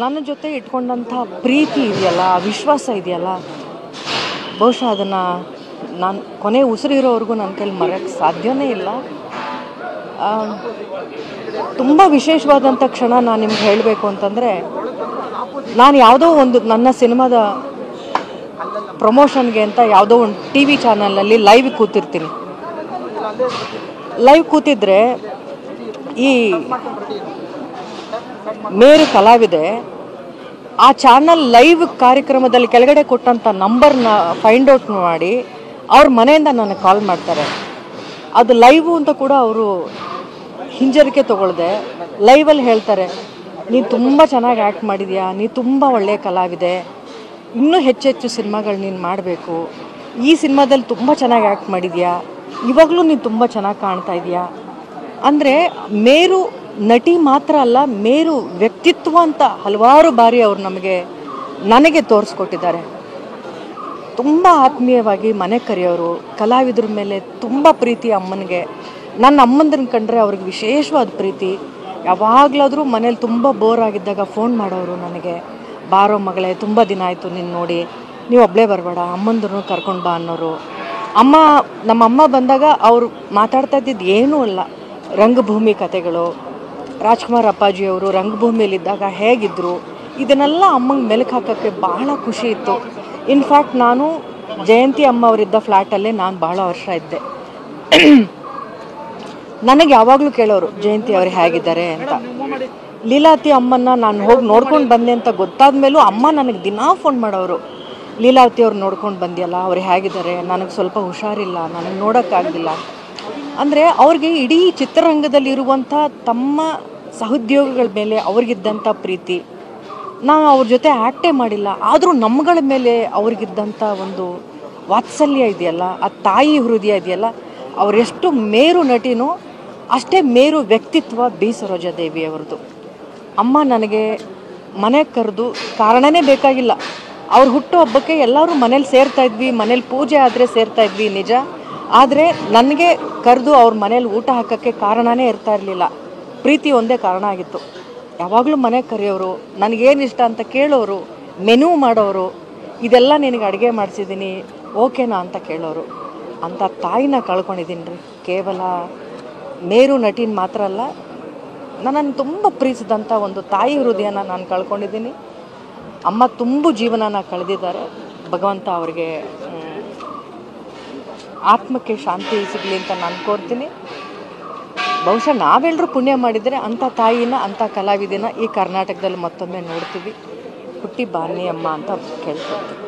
ನನ್ನ ಜೊತೆ ಇಟ್ಕೊಂಡಂಥ ಪ್ರೀತಿ ಇದೆಯಲ್ಲ, ವಿಶ್ವಾಸ ಇದೆಯಲ್ಲ, ಬಹುಶಃ ಅದನ್ನು ನಾನು ಕೊನೆ ಉಸಿರಿರೋವರೆಗೂ ನನ್ನ ಕೈಲಿ ಮರೆಯೋಕ್ಕೆ ಸಾಧ್ಯವೇ ಇಲ್ಲ. ತುಂಬ ವಿಶೇಷವಾದಂಥ ಕ್ಷಣ ನಾನು ನಿಮ್ಗೆ ಹೇಳಬೇಕು ಅಂತಂದರೆ, ನಾನು ಯಾವುದೋ ಒಂದು ನನ್ನ ಸಿನಿಮಾದ ಪ್ರಮೋಷನ್ಗೆ ಅಂತ ಯಾವುದೋ ಒಂದು TV ಚಾನಲಲ್ಲಿ ಲೈವ್ ಕೂತಿರ್ತೀನಿ. ಲೈವ್ ಕೂತಿದ್ರೆ ಈ ಮೇರು ಕಲಾವಿದೆ ಆ ಚಾನಲ್ ಲೈವ್ ಕಾರ್ಯಕ್ರಮದಲ್ಲಿ ಕೆಳಗಡೆ ಕೊಟ್ಟಂಥ ನಂಬರ್ನ ಫೈಂಡ್ ಔಟ್ ಮಾಡಿ ಅವ್ರ ಮನೆಯಿಂದ ನನಗೆ ಕಾಲ್ ಮಾಡ್ತಾರೆ. ಅದು ಲೈವು ಅಂತ ಕೂಡ ಅವರು ಹಿಂಜರಿಕೆ ತೊಗೊಳ್ದೆ ಲೈವಲ್ಲಿ ಹೇಳ್ತಾರೆ, ನೀನು ತುಂಬ ಚೆನ್ನಾಗಿ ಆ್ಯಕ್ಟ್ ಮಾಡಿದ್ಯಾ, ನೀನು ತುಂಬ ಒಳ್ಳೆಯ ಕಲಾವಿದೆ, ಇನ್ನೂ ಹೆಚ್ಚೆಚ್ಚು ಸಿನಿಮಾಗಳು ನೀನು ಮಾಡಬೇಕು, ಈ ಸಿನಿಮಾದಲ್ಲಿ ತುಂಬ ಚೆನ್ನಾಗಿ ಆ್ಯಕ್ಟ್ ಮಾಡಿದ್ಯಾ, ಇವಾಗಲೂ ನೀನು ತುಂಬ ಚೆನ್ನಾಗಿ ಕಾಣ್ತಾ ಇದೆಯಾ. ಅಂದರೆ ಮೇರು ನಟಿ ಮಾತ್ರ ಅಲ್ಲ, ಮೇರು ವ್ಯಕ್ತಿತ್ವ ಅಂತ ಹಲವಾರು ಬಾರಿ ಅವರು ನನಗೆ ತೋರಿಸ್ಕೊಟ್ಟಿದ್ದಾರೆ. ತುಂಬ ಆತ್ಮೀಯವಾಗಿ ಮನೆ ಕರೆಯೋರು, ಕಲಾವಿದ್ರ ಮೇಲೆ ತುಂಬ ಪ್ರೀತಿ. ಅಮ್ಮನಿಗೆ ನನ್ನ ಅಮ್ಮಂದ್ರನ್ನ ಕಂಡ್ರೆ ಅವ್ರಿಗೆ ವಿಶೇಷವಾದ ಪ್ರೀತಿ. ಯಾವಾಗಲಾದರೂ ಮನೇಲಿ ತುಂಬ ಬೋರ್ ಆಗಿದ್ದಾಗ ಫೋನ್ ಮಾಡೋರು ನನಗೆ, ಬಾರೋ ಮಗಳೇ ತುಂಬ ದಿನ ಆಯಿತು ನೀನು ನೋಡಿ, ನೀವು ಒಬ್ಬಳೇ ಬರಬೇಡ, ಅಮ್ಮಂದ್ರನ್ನು ಕರ್ಕೊಂಡು ಬಾ ಅನ್ನೋರು. ನಮ್ಮಮ್ಮ ಬಂದಾಗ ಅವರು ಮಾತಾಡ್ತಾ ಇದ್ದಿದ್ದು ಏನೂ ಅಲ್ಲ, ರಂಗಭೂಮಿ ಕತೆಗಳು, ರಾಜ್ಕುಮಾರ್ ಅಪ್ಪಾಜಿಯವರು ರಂಗಭೂಮಿಯಲ್ಲಿದ್ದಾಗ ಹೇಗಿದ್ದರು, ಇದನ್ನೆಲ್ಲ ಅಮ್ಮಂಗೆ ಮೆಲುಕು ಹಾಕೋಕ್ಕೆ ಬಹಳ ಖುಷಿ ಇತ್ತು. ಇನ್ಫ್ಯಾಕ್ಟ್ ನಾನು ಜಯಂತಿ ಅಮ್ಮ ಅವರಿದ್ದ ಫ್ಲ್ಯಾಟಲ್ಲೇ ನಾನು ಭಾಳ ವರ್ಷ ಇದ್ದೆ. ನನಗೆ ಯಾವಾಗಲೂ ಕೇಳೋರು ಜಯಂತಿ ಅವರು ಹೇಗಿದ್ದಾರೆ ಅಂತ. ಲೀಲಾವತಿ ಅಮ್ಮನ್ನ ನಾನು ಹೋಗಿ ನೋಡ್ಕೊಂಡು ಬಂದೆ ಅಂತ ಗೊತ್ತಾದ ಮೇಲೂ ಅಮ್ಮ ನನಗೆ ದಿನಾ ಫೋನ್ ಮಾಡೋರು, ಲೀಲಾವತಿ ಅವ್ರು ನೋಡ್ಕೊಂಡು ಬಂದಿಯಲ್ಲ, ಅವ್ರು ಹೇಗಿದ್ದಾರೆ, ನನಗೆ ಸ್ವಲ್ಪ ಹುಷಾರಿಲ್ಲ, ನನಗೆ ನೋಡೋಕ್ಕಾಗಲಿಲ್ಲ. ಅಂದರೆ ಅವ್ರಿಗೆ ಇಡೀ ಚಿತ್ರರಂಗದಲ್ಲಿರುವಂಥ ತಮ್ಮ ಸಹೋದ್ಯೋಗಿಗಳ ಮೇಲೆ ಅವ್ರಿಗಿದ್ದಂಥ ಪ್ರೀತಿ, ನಾನು ಅವ್ರ ಜೊತೆ ಆ್ಯಕ್ಟೇ ಮಾಡಿಲ್ಲ, ಆದರೂ ನಮ್ಮಗಳ ಮೇಲೆ ಅವ್ರಿಗಿದ್ದಂಥ ಒಂದು ವಾತ್ಸಲ್ಯ ಇದೆಯಲ್ಲ, ಆ ತಾಯಿ ಹೃದಯ ಇದೆಯಲ್ಲ, ಅವರೆಷ್ಟು ಮೇರು ನಟಿನೋ ಅಷ್ಟೇ ಮೇರು ವ್ಯಕ್ತಿತ್ವ ಬಿ ಸರೋಜಾದೇವಿ ಅವ್ರದ್ದು. ಅಮ್ಮ ನನಗೆ ಮನೆಗೆ ಕರೆದು ಕಾರಣನೇ ಬೇಕಾಗಿಲ್ಲ, ಅವ್ರ ಹುಟ್ಟುಹಬ್ಬಕ್ಕೆ ಎಲ್ಲರೂ ಮನೇಲಿ ಸೇರ್ತಾಯಿದ್ವಿ, ಮನೇಲಿ ಪೂಜೆ ಆದರೆ ಸೇರ್ತಾಯಿದ್ವಿ ನಿಜ, ಆದರೆ ನನಗೆ ಕರೆದು ಅವ್ರ ಮನೇಲಿ ಊಟ ಹಾಕೋಕ್ಕೆ ಕಾರಣನೇ ಇರ್ತಾ ಇರಲಿಲ್ಲ, ಪ್ರೀತಿ ಒಂದೇ ಕಾರಣ ಆಗಿತ್ತು. ಯಾವಾಗಲೂ ಮನೆಗೆ ಕರೆಯೋರು, ನನಗೇನು ಇಷ್ಟ ಅಂತ ಕೇಳೋರು, ಮೆನು ಮಾಡೋರು, ಇದೆಲ್ಲ ನಿನಗೆ ಅಡುಗೆ ಮಾಡಿಸಿದ್ದೀನಿ ಓಕೆನಾ ಅಂತ ಕೇಳೋರು. ಅಂಥ ತಾಯಿನ ಕಳ್ಕೊಂಡಿದ್ದೀನಿ ರೀ. ಕೇವಲ ಮೇರು ನಟಿನ ಮಾತ್ರ ಅಲ್ಲ, ನನ್ನನ್ನು ತುಂಬ ಪ್ರೀತಿಸಿದಂಥ ಒಂದು ತಾಯಿ ಹೃದಯನ ನಾನು ಕಳ್ಕೊಂಡಿದ್ದೀನಿ. ಅಮ್ಮ ತುಂಬ ಜೀವನನ ಕಳೆದಿದ್ದಾರೆ. ಭಗವಂತ ಅವರಿಗೆ ಆತ್ಮಕ್ಕೆ ಶಾಂತಿ ಸಿಗಲಿ ಅಂತ ನಾನು ಕೋರ್ತೀನಿ. ಬಹುಶಃ ನಾವೆಲ್ಲರೂ ಪುಣ್ಯ ಮಾಡಿದರೆ ಅಂಥ ತಾಯಿನ, ಅಂಥ ಕಲಾವಿದಿನ ಈ ಕರ್ನಾಟಕದಲ್ಲಿ ಮತ್ತೊಮ್ಮೆ ನೋಡ್ತೀವಿ. ಹುಟ್ಟಿ ಬಾನಿ ಅಮ್ಮ ಅಂತ ಕೇಳ್ಕೊಳ್ತೀವಿ.